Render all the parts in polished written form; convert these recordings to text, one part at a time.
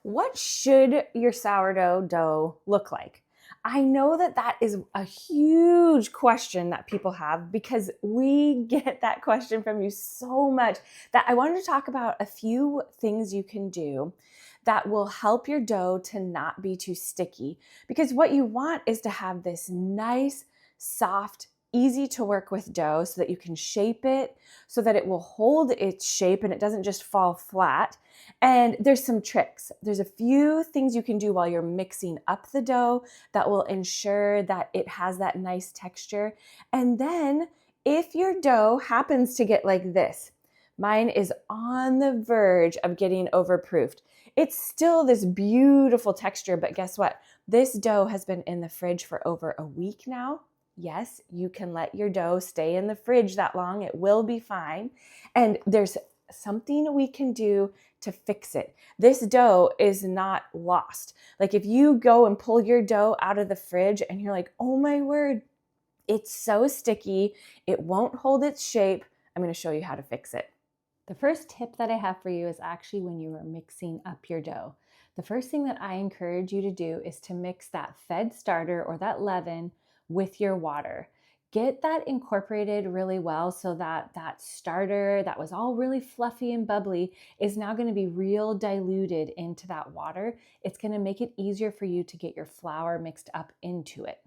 What should your sourdough dough look like? I know that that is a huge question that people have because we get that question from you so much that I wanted to talk about a few things you can do that will help your dough to not be too sticky. Because what you want is to have this nice, soft, easy to work with dough so that you can shape it so that it will hold its shape and it doesn't just fall flat. And there's some tricks. There's a few things you can do while you're mixing up the dough that will ensure that it has that nice texture. And then if your dough happens to get like this, mine is on the verge of getting overproofed. It's still this beautiful texture, but guess what? This dough has been in the fridge for over a week now. Yes, you can let your dough stay in the fridge that long. It will be fine. And there's something we can do to fix it. This dough is not lost. Like if you go and pull your dough out of the fridge and you're like, oh my word, it's so sticky, it won't hold its shape. I'm going to show you how to fix it. The first tip that I have for you is actually when you are mixing up your dough. The first thing that I encourage you to do is to mix that fed starter or that leaven with your water. Get that incorporated really well so that that starter that was all really fluffy and bubbly is now going to be real diluted into that water. It's going to make it easier for you to get your flour mixed up into it.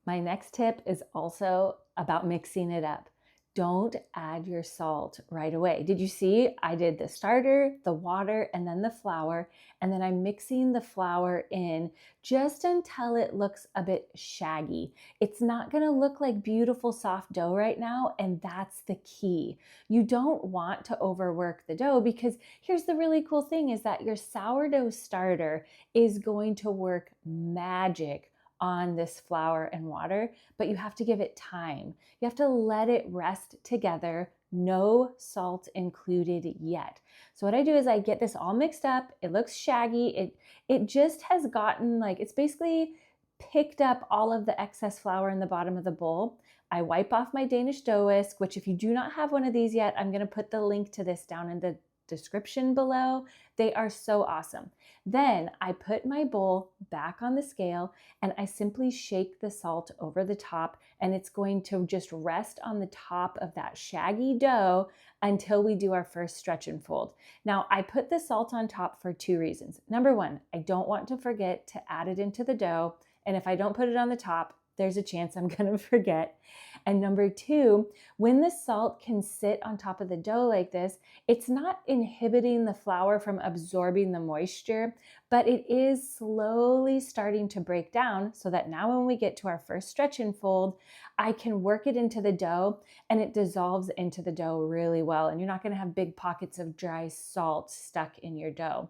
My next tip is also about mixing it up. Don't add your salt right away. Did you see? I did the starter, the water, and then the flour, and then I'm mixing the flour in just until it looks a bit shaggy. It's not gonna look like beautiful soft dough right now, and that's the key. You don't want to overwork the dough because here's the really cool thing is that your sourdough starter is going to work magic on this flour and water, but you have to give it time. You have to let it rest together, no salt included yet. So what I do is I get this all mixed up. It looks shaggy. It just has gotten like, it's basically picked up all of the excess flour in the bottom of the bowl. I wipe off my Danish dough whisk, which if you do not have one of these yet, I'm gonna put the link to this down in the description below. They are so awesome. Then I put my bowl back on the scale and I simply shake the salt over the top, and it's going to just rest on the top of that shaggy dough until we do our first stretch and fold. Now, I put the salt on top for two reasons. Number one, I don't want to forget to add it into the dough. And if I don't put it on the top, there's a chance I'm going to forget. And number two, when the salt can sit on top of the dough like this, it's not inhibiting the flour from absorbing the moisture, but it is slowly starting to break down so that now when we get to our first stretch and fold, I can work it into the dough and it dissolves into the dough really well. And you're not going to have big pockets of dry salt stuck in your dough.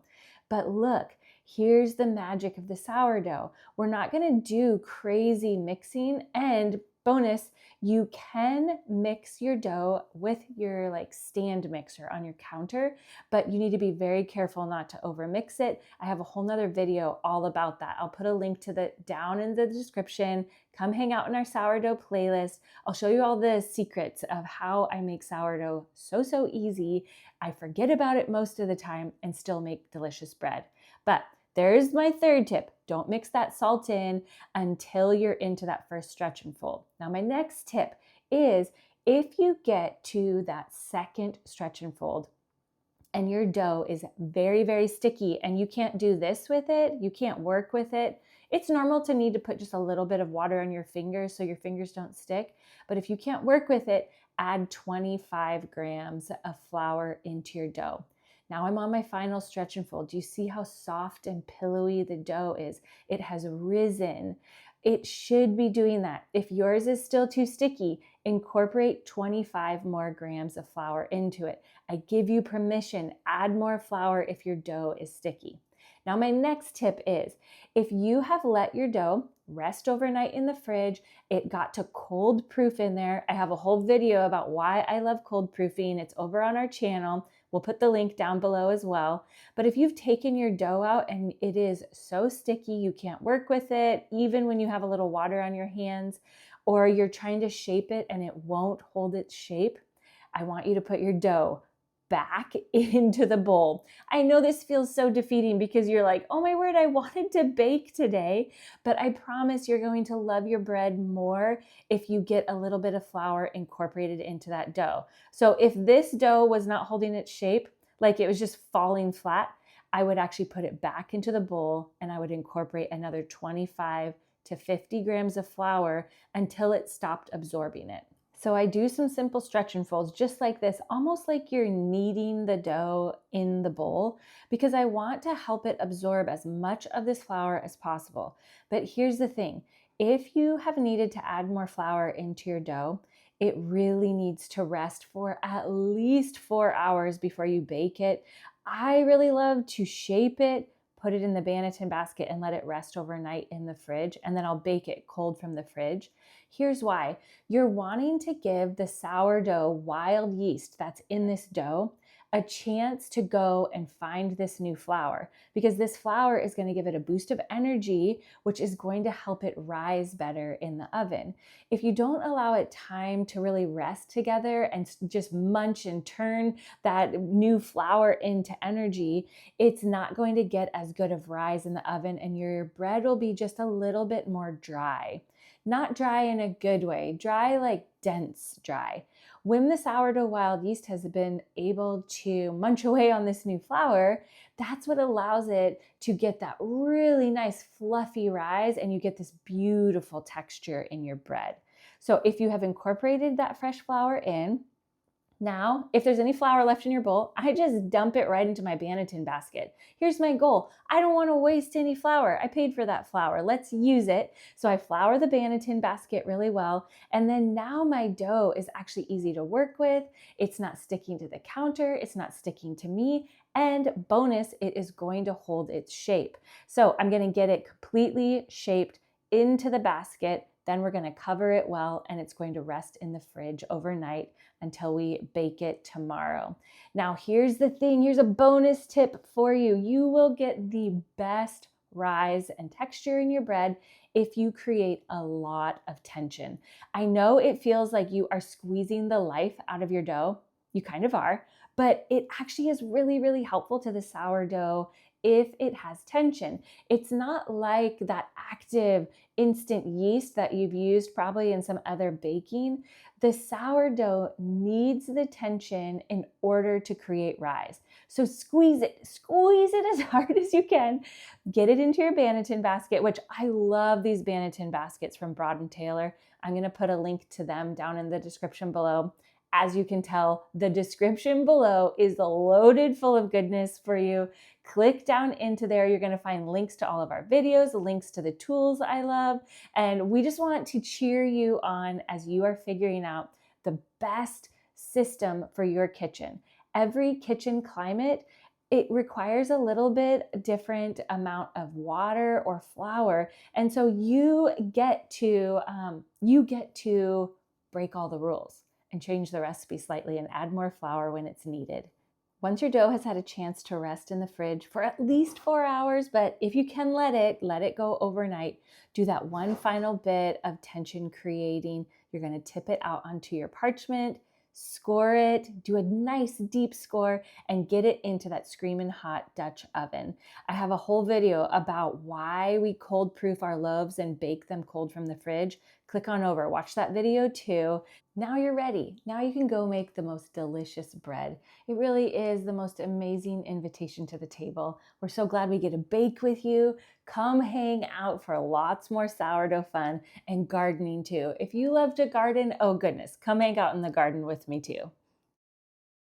But look, here's the magic of the sourdough. We're not going to do crazy mixing, and bonus, you can mix your dough with your like stand mixer on your counter, but you need to be very careful not to over mix it. I have a whole nother video all about that. I'll put a link to that down in the description. Come hang out in our sourdough playlist. I'll show you all the secrets of how I make sourdough so easy. I forget about it most of the time and still make delicious bread. But there's my third tip. Don't mix that salt in until you're into that first stretch and fold. Now, my next tip is if you get to that second stretch and fold and your dough is very sticky and you can't do this with it, you can't work with it, it's normal to need to put just a little bit of water on your fingers so your fingers don't stick. But if you can't work with it, add 25 grams of flour into your dough. Now I'm on my final stretch and fold. Do you see how soft and pillowy the dough is? It has risen. It should be doing that. If yours is still too sticky, incorporate 25 more grams of flour into it. I give you permission, add more flour if your dough is sticky. Now my next tip is, if you have let your dough rest overnight in the fridge, it got to cold proof in there. I have a whole video about why I love cold proofing. It's over on our channel. We'll put the link down below as well. But if you've taken your dough out and it is so sticky, you can't work with it, even when you have a little water on your hands, or you're trying to shape it and it won't hold its shape, I want you to put your dough back into the bowl. I know this feels so defeating because you're like, oh my word, I wanted to bake today, but I promise you're going to love your bread more if you get a little bit of flour incorporated into that dough. So if this dough was not holding its shape, like it was just falling flat, I would actually put it back into the bowl and I would incorporate another 25 to 50 grams of flour until it stopped absorbing it. So I do some simple stretch and folds just like this, almost like you're kneading the dough in the bowl, because I want to help it absorb as much of this flour as possible. But here's the thing, if you have needed to add more flour into your dough, it really needs to rest for at least 4 hours before you bake it. I really love to shape it, put it in the Banneton basket and let it rest overnight in the fridge, and then I'll bake it cold from the fridge. Here's why. You're wanting to give the sourdough wild yeast that's in this dough a chance to go and find this new flour, because this flour is going to give it a boost of energy, which is going to help it rise better in the oven. If you don't allow it time to really rest together and just munch and turn that new flour into energy, it's not going to get as good of rise in the oven, and your bread will be just a little bit more dry. Not dry in a good way, dry like dense dry. When the sourdough wild yeast has been able to munch away on this new flour, that's what allows it to get that really nice fluffy rise, and you get this beautiful texture in your bread. So if you have incorporated that fresh flour in, now, if there's any flour left in your bowl, I just dump it right into my Banneton basket. Here's my goal. I don't want to waste any flour. I paid for that flour. Let's use it. So I flour the Banneton basket really well. And then now my dough is actually easy to work with. It's not sticking to the counter. It's not sticking to me. And bonus, it is going to hold its shape. So I'm going to get it completely shaped into the basket. Then we're going to cover it well, and it's going to rest in the fridge overnight until we bake it tomorrow. Now, here's the thing. Here's a bonus tip for you. You will get the best rise and texture in your bread if you create a lot of tension. I know it feels like you are squeezing the life out of your dough. You kind of are, but it actually is really, really helpful to the sourdough if it has tension. It's not like that active instant yeast that you've used probably in some other baking. The sourdough needs the tension in order to create rise. So squeeze it as hard as you can. Get it into your Banneton basket, which I love these Banneton baskets from Broad & Taylor. I'm going to put a link to them down in the description below. As you can tell, the description below is loaded full of goodness for you. Click down into there. You're going to find links to all of our videos, links to the tools I love. And we just want to cheer you on as you are figuring out the best system for your kitchen. Every kitchen climate, it requires a little bit different amount of water or flour. And so you get to break all the rules and change the recipe slightly and add more flour when it's needed. Once your dough has had a chance to rest in the fridge for at least 4 hours, but if you can let it go overnight, do that one final bit of tension creating. You're going to tip it out onto your parchment, score it, do a nice deep score, and get it into that screaming hot Dutch oven. I have a whole video about why we cold proof our loaves and bake them cold from the fridge. Click on over, watch that video too. Now you're ready. Now you can go make the most delicious bread. It really is the most amazing invitation to the table. We're so glad we get to bake with you. Come hang out for lots more sourdough fun and gardening too. If you love to garden, oh goodness, come hang out in the garden with me too.